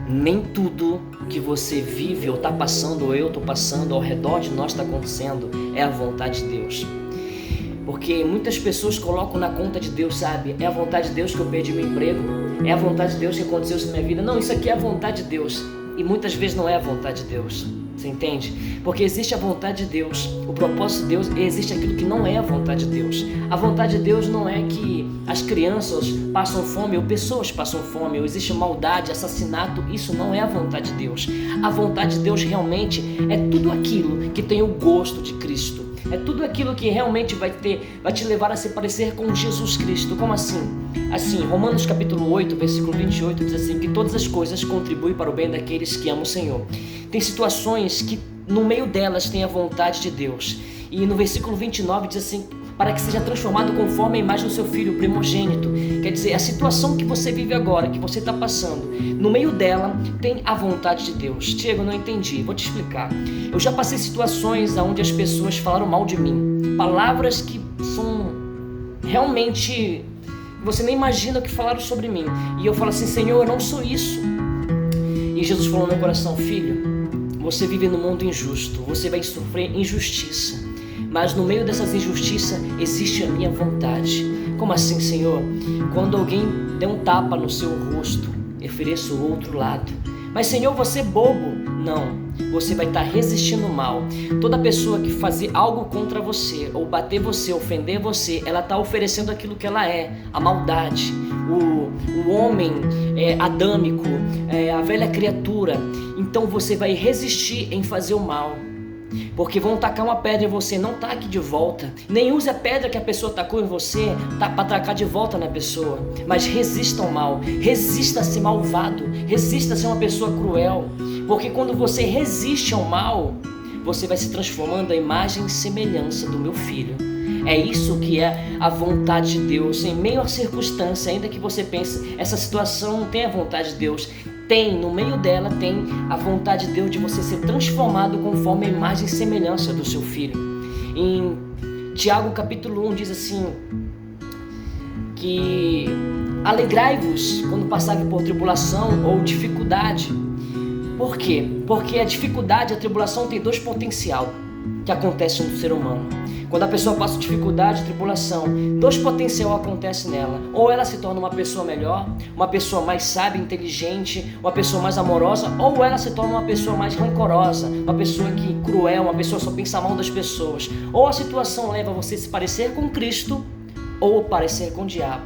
Nem tudo que você vive ou está passando, ou eu estou passando, ao redor de nós está acontecendo, é a vontade de Deus. Porque muitas pessoas colocam na conta de Deus, sabe? É a vontade de Deus que eu perdi meu emprego, é a vontade de Deus que aconteceu isso na minha vida. Não, isso aqui é a vontade de Deus. E muitas vezes não é a vontade de Deus. Você entende? Porque existe a vontade de Deus, o propósito de Deus, e existe aquilo que não é a vontade de Deus. A vontade de Deus não é que as crianças passam fome ou pessoas passam fome, ou existe maldade, assassinato. Isso não é a vontade de Deus. A vontade de Deus realmente é tudo aquilo que tem o gosto de Cristo. É tudo aquilo que realmente vai te levar a se parecer com Jesus Cristo. Como assim? Assim, Romanos capítulo 8, versículo 28 diz assim, que todas as coisas contribuem para o bem daqueles que amam o Senhor. Tem situações que no meio delas tem a vontade de Deus. E no versículo 29 diz assim, para que seja transformado conforme a imagem do seu filho primogênito. Quer dizer, a situação que você vive agora, que você está passando, no meio dela tem a vontade de Deus. Tiago, não entendi, vou te explicar. Eu já passei situações onde as pessoas falaram mal de mim, palavras que são realmente, você nem imagina o que falaram sobre mim. E eu falo assim, Senhor, eu não sou isso. E Jesus falou no meu coração, filho, você vive num mundo injusto, você vai sofrer injustiça. Mas no meio dessas injustiças existe a minha vontade. Como assim, Senhor? Quando alguém der um tapa no seu rosto, eu ofereço o outro lado. Mas, Senhor, você é bobo. Não, você vai estar resistindo ao mal. Toda pessoa que fazer algo contra você, ou bater você, ofender você, ela está oferecendo aquilo que ela é, a maldade, o homem adâmico, a velha criatura. Então você vai resistir em fazer o mal. Porque vão tacar uma pedra em você, não taque de volta. Nem use a pedra que a pessoa tacou em você para tacar de volta na pessoa. Mas resista ao mal, resista a ser malvado, resista a ser uma pessoa cruel. Porque quando você resiste ao mal, você vai se transformando à imagem e semelhança do meu filho. É isso que é a vontade de Deus. Em meio à circunstância, ainda que você pense, essa situação não tem a vontade de Deus. Tem, no meio dela tem a vontade de Deus de você ser transformado conforme a imagem e semelhança do seu filho. Em Tiago capítulo 1 diz assim, que alegrai-vos quando passarem por tribulação ou dificuldade. Por quê? Porque a dificuldade e a tribulação tem dois potenciais que acontecem no ser humano. Quando a pessoa passa dificuldade, tribulação, dois potenciais acontecem nela. Ou ela se torna uma pessoa melhor, uma pessoa mais sábia, inteligente, uma pessoa mais amorosa, ou ela se torna uma pessoa mais rancorosa, uma pessoa que cruel, uma pessoa que só pensa mal das pessoas. Ou a situação leva você a se parecer com Cristo, ou parecer com o diabo.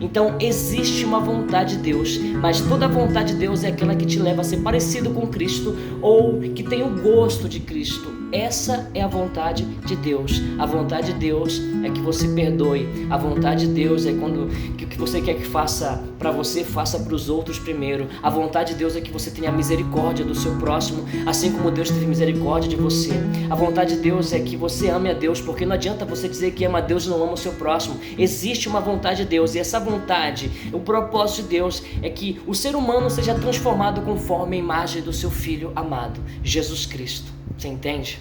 Então existe uma vontade de Deus, mas toda vontade de Deus é aquela que te leva a ser parecido com Cristo ou que tem o gosto de Cristo. Essa é a vontade de Deus. A vontade de Deus é que você perdoe. A vontade de Deus é quando que o que você quer que faça para você, faça para os outros primeiro. A vontade de Deus é que você tenha misericórdia do seu próximo, assim como Deus teve misericórdia de você. A vontade de Deus é que você ame a Deus, porque não adianta você dizer que ama a Deus e não ama o seu próximo. Existe uma vontade de Deus, e essa vontade, o propósito de Deus é que o ser humano seja transformado conforme a imagem do seu Filho amado, Jesus Cristo. Você entende?